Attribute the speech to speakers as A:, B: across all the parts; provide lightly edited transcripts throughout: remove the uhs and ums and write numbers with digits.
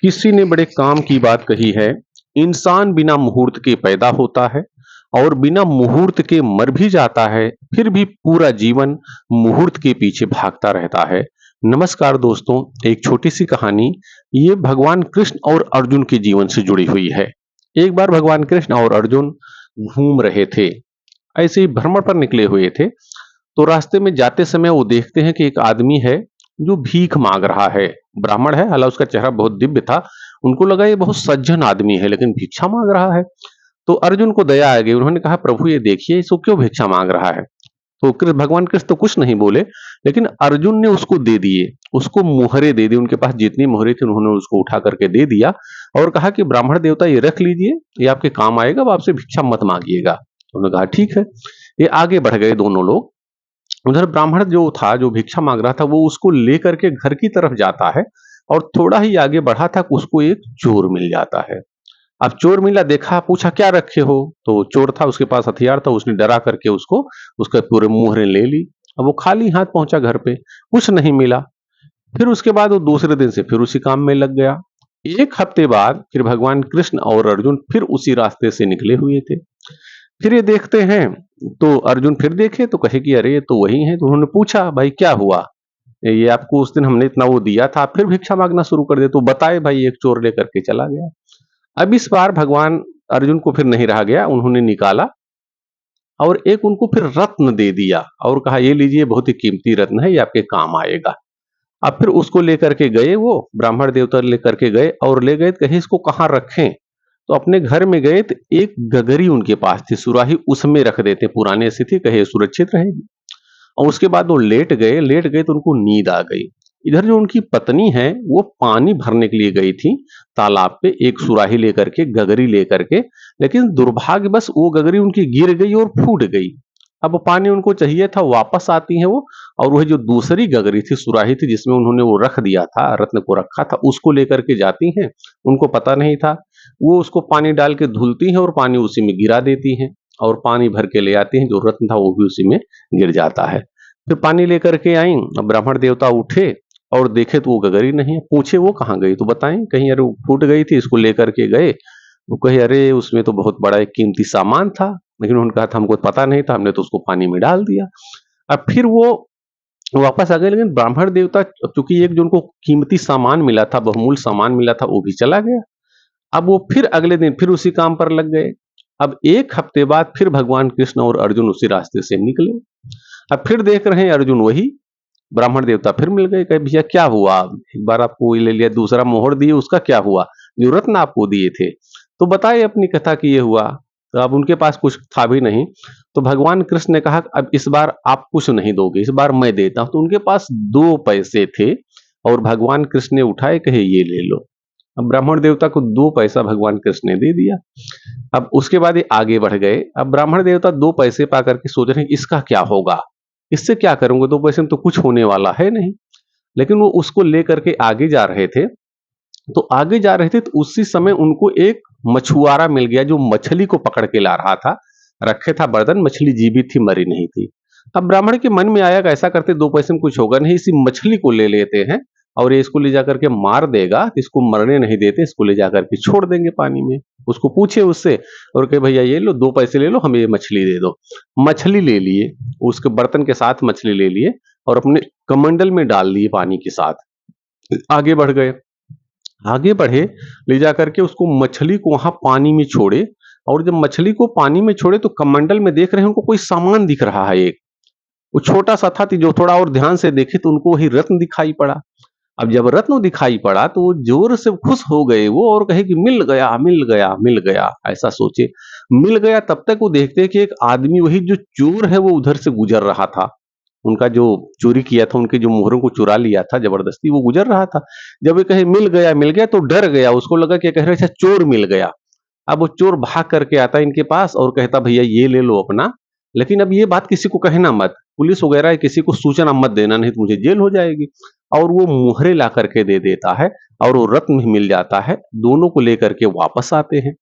A: किसी ने बड़े काम की बात कही है। इंसान बिना मुहूर्त के पैदा होता है और बिना मुहूर्त के मर भी जाता है, फिर भी पूरा जीवन मुहूर्त के पीछे भागता रहता है। नमस्कार दोस्तों, एक छोटी सी कहानी ये भगवान कृष्ण और अर्जुन के जीवन से जुड़ी हुई है। एक बार भगवान कृष्ण और अर्जुन घूम रहे थे, ऐसे ही भ्रमण पर निकले हुए थे। तो रास्ते में जाते समय वो देखते हैं कि एक आदमी है जो भीख मांग रहा है। ब्राह्मण है, हालांकि उसका चेहरा बहुत दिव्य था। उनको लगा ये बहुत सज्जन आदमी है, लेकिन भिक्षा मांग रहा है। तो अर्जुन को दया आ गई। उन्होंने कहा, प्रभु ये देखिए इसको क्यों भिक्षा मांग रहा है। तो भगवान कृष्ण तो कुछ नहीं बोले, लेकिन अर्जुन ने उसको दे दिए, उसको मुहरे दे दी। उनके पास जितनी मुहरे थी उन्होंने उसको उठा करके दे दिया और कहा कि ब्राह्मण देवता ये रख लीजिए, ये आपके काम आएगा, अब आपसे भिक्षा मत मांगिएगा। उन्होंने कहा ठीक है। ये आगे बढ़ गए दोनों लोग। उधर ब्राह्मण जो था, जो भिक्षा मांग रहा था, वो उसको लेकर के घर की तरफ जाता है और थोड़ा ही आगे बढ़ा था कि उसको एक चोर मिल जाता है। अब चोर मिला, देखा, पूछा क्या रखे हो। तो चोर था, उसके पास हथियार था। उसने डरा करके उसको उसके पूरे मुहरे ले ली। अब वो खाली हाथ पहुंचा घर पे, कुछ नहीं मिला। फिर उसके बाद वो दूसरे दिन से फिर उसी काम में लग गया। एक हफ्ते बाद फिर भगवान कृष्ण और अर्जुन फिर उसी रास्ते से निकले हुए थे। फिर ये देखते हैं तो अर्जुन फिर देखे तो कहे कि अरे ये तो वही है। तो उन्होंने पूछा, भाई क्या हुआ, ये आपको उस दिन हमने इतना वो दिया था, आप फिर भिक्षा मांगना शुरू कर दे। तो बताए भाई, एक चोर लेकर के चला गया। अब इस बार भगवान अर्जुन को फिर नहीं रहा गया, उन्होंने निकाला और एक उनको फिर रत्न दे दिया और कहा ये लीजिए, बहुत ही कीमती रत्न है, ये आपके काम आएगा। अब फिर उसको लेकर के गए, वो ब्राह्मण देवता लेकर के गए और ले गए, कहे इसको कहाँ रखें। तो अपने घर में गए तो एक गगरी उनके पास थी, सुराही, उसमें रख देते, पुराने से थी, कहे सुरक्षित रहेगी। और उसके बाद वो लेट गए तो उनको नींद आ गई। इधर जो उनकी पत्नी है वो पानी भरने के लिए गई थी तालाब पे, एक सुराही लेकर के, गगरी लेकर के। लेकिन दुर्भाग्यवश वो गगरी उनकी गिर गई और फूट गई। अब वो पानी उनको चाहिए था, वापस आती है वो, और वह जो दूसरी गगरी थी, सुराही थी, जिसमें उन्होंने वो रख दिया था, रत्न को रखा था, उसको लेकर के जाती हैं। उनको पता नहीं था। वो उसको पानी डाल के धुलती हैं और पानी उसी में गिरा देती हैं और पानी भर के ले आती हैं। जो रत्न था वो भी उसी में गिर जाता है। फिर पानी लेकर के आई। अब ब्राह्मण देवता उठे और देखे तो वो गगरी नहीं है। पूछे वो कहाँ गई, तो बताएं, कहीं अरे वो फूट गई थी, इसको लेकर के गए। वो कहे अरे उसमें तो बहुत बड़ा एक कीमती सामान था, लेकिन उन्होंने कहा था हमको पता नहीं था, हमने तो उसको पानी में डाल दिया। अब फिर वो वापस आ गए, लेकिन ब्राह्मण देवता, चूंकि एक जो उनको कीमती सामान मिला था, बहुमूल्य सामान मिला था, वो भी चला गया। अब वो फिर अगले दिन फिर उसी काम पर लग गए। अब एक हफ्ते बाद फिर भगवान कृष्ण और अर्जुन उसी रास्ते से निकले। अब फिर देख रहे हैं अर्जुन वही, ब्राह्मण देवता फिर मिल गए। कहे भैया क्या हुआ, एक बार आपको ये ले लिया, दूसरा मोहर दिए, उसका क्या हुआ, जो रत्न आपको दिए थे। तो बताए अपनी कथा कि ये हुआ। तो अब उनके पास कुछ था भी नहीं। तो भगवान कृष्ण ने कहा अब इस बार आप कुछ नहीं दोगे, इस बार मैं देता हूं। तो उनके पास 2 पैसे थे और भगवान कृष्ण ने उठाए, कहे ये ले लो। अब ब्राह्मण देवता को 2 पैसा भगवान कृष्ण ने दे दिया। अब उसके बाद ये आगे बढ़ गए। अब ब्राह्मण देवता 2 पैसे पा करके सोच रहे हैं इसका क्या होगा, इससे क्या करूंगा, 2 पैसे में तो कुछ होने वाला है नहीं। लेकिन वो उसको लेकर के आगे जा रहे थे। तो आगे जा रहे थे तो उसी समय उनको एक मछुआरा मिल गया, जो मछली को पकड़ के ला रहा था। रखे था बर्तन, मछली जीवित थी, मरी नहीं थी। अब ब्राह्मण के मन में आया कि ऐसा करते 2 पैसे में कुछ होगा नहीं, इसी मछली को ले लेते हैं और ये इसको ले जाकर के मार देगा, इसको मरने नहीं देते, इसको ले जाकर के छोड़ देंगे पानी में। उसको पूछे उससे और कहे भैया ये लो, 2 पैसे ले लो, हमें ये मछली दे दो। मछली ले लिए, उसके बर्तन के साथ मछली ले लिए और अपने कमंडल में डाल दिए पानी के साथ। आगे बढ़ गए। आगे बढ़े, ले जाकर के उसको, मछली को वहां पानी में छोड़े। और जब मछली को पानी में छोड़े तो कमंडल में देख रहे हैं उनको कोई सामान दिख रहा है एक, वो छोटा सा था। जो थोड़ा और ध्यान से देखे तो उनको वही रत्न दिखाई पड़ा। अब जब रत्न दिखाई पड़ा तो वो जोर से खुश हो गए वो, और कहे कि मिल गया, मिल गया, मिल गया, ऐसा सोचे। मिल गया तब तक वो देखते कि एक आदमी, वही जो चोर है, वो उधर से गुजर रहा था। उनका जो चोरी किया था, उनके जो मोहरों को चुरा लिया था जबरदस्ती, वो गुजर रहा था। जब ये कहे मिल गया तो डर गया, उसको लगा कि कह रहे अच्छा चोर मिल गया। अब वो चोर भाग करके आता इनके पास और कहता भैया ये ले लो अपना, लेकिन अब ये बात किसी को कहना मत, पुलिस वगैरह किसी को सूचना मत देना, नहीं तो मुझे जेल हो जाएगी। और वो मुहरे ला करके दे देता है और वो रत्न भी मिल जाता है। दोनों को लेकर के वापस आते हैं।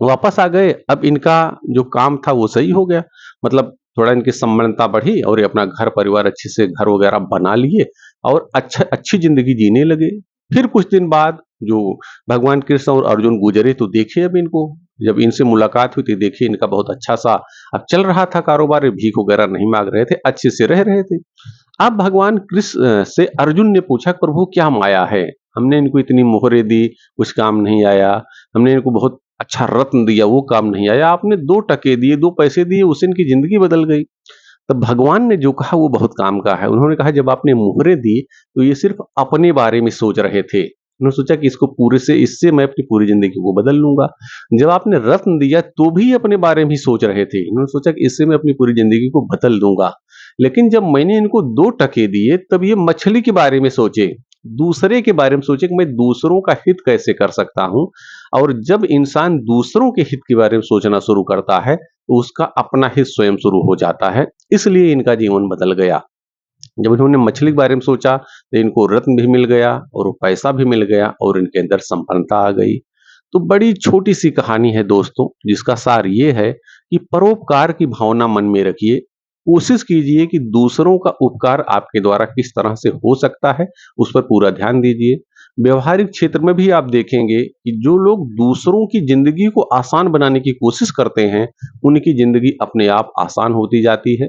A: वापस आ गए। अब इनका जो काम था वो सही हो गया, मतलब थोड़ा इनकी सम्मानता बढ़ी और ये अपना घर परिवार अच्छे से घर वगैरह बना लिए और अच्छी जिंदगी जीने लगे। फिर कुछ दिन बाद जो भगवान कृष्ण और अर्जुन गुजरे तो देखिए अब इनको, जब इनसे मुलाकात हुई थी देखिए इनका बहुत अच्छा सा अब चल रहा था कारोबार, भीख वगैरह नहीं मांग रहे थे, अच्छे से रह रहे थे। अब भगवान कृष्ण से अर्जुन ने पूछा, प्रभु क्या माया है? हमने इनको इतनी मोहरे दी, कुछ काम नहीं आया। हमने इनको बहुत अच्छा रत्न दिया, वो काम नहीं आया। आपने 2 टके दिए, 2 पैसे दिए, उससे इनकी जिंदगी बदल गई। तब भगवान ने जो कहा वो बहुत काम का है। उन्होंने कहा जब आपने मोहरे दी तो ये सिर्फ अपने बारे में सोच रहे थे। उन्होंने सोचा कि इसको पूरे से इससे मैं अपनी पूरी जिंदगी को बदल लूंगा। जब आपने रत्न दिया तो भी अपने बारे में ही सोच रहे थे। उन्होंने सोचा कि इससे मैं अपनी पूरी जिंदगी को बदल दूंगा। लेकिन जब मैंने इनको 2 टके दिए तब ये मछली के बारे में सोचे, दूसरे के बारे में सोचे कि मैं दूसरों का हित कैसे कर सकता हूँ। और जब इंसान दूसरों के हित के बारे में सोचना शुरू करता है तो उसका अपना हित स्वयं शुरू हो जाता है। इसलिए इनका जीवन बदल गया। जब इन्होंने मछली के बारे में सोचा तो इनको रत्न भी मिल गया और वो पैसा भी मिल गया और इनके अंदर संपन्नता आ गई। तो बड़ी छोटी सी कहानी है दोस्तों, जिसका सार ये है कि परोपकार की भावना मन में रखिए। कोशिश कीजिए कि दूसरों का उपकार आपके द्वारा किस तरह से हो सकता है, उस पर पूरा ध्यान दीजिए। व्यवहारिक क्षेत्र में भी आप देखेंगे कि जो लोग दूसरों की जिंदगी को आसान बनाने की कोशिश करते हैं, उनकी जिंदगी अपने आप आसान होती जाती है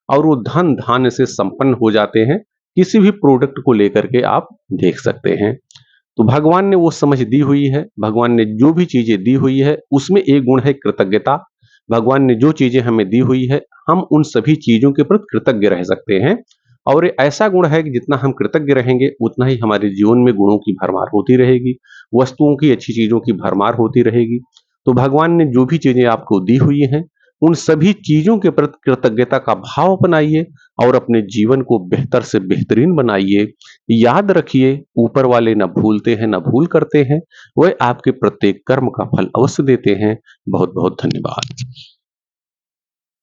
A: और वो धन धान्य से संपन्न हो जाते हैं। किसी भी प्रोडक्ट को लेकर के आप देख सकते हैं। तो भगवान ने वो समझ दी हुई है। भगवान ने जो भी चीजें दी हुई है उसमें एक गुण है कृतज्ञता। भगवान ने जो चीजें हमें दी हुई है हम उन सभी चीजों के प्रति कृतज्ञ रह सकते हैं। और ये ऐसा गुण है कि जितना हम कृतज्ञ रहेंगे उतना ही हमारे जीवन में गुणों की भरमार होती रहेगी, वस्तुओं की, अच्छी चीजों की भरमार होती रहेगी। तो भगवान ने जो भी चीजें आपको दी हुई हैं उन सभी चीजों के प्रति कृतज्ञता का भाव अपनाइए और अपने जीवन को बेहतर से बेहतरीन बनाइए। याद रखिए, ऊपर वाले न भूलते हैं न भूल करते हैं, वह आपके प्रत्येक कर्म का फल अवश्य देते हैं। बहुत बहुत धन्यवाद।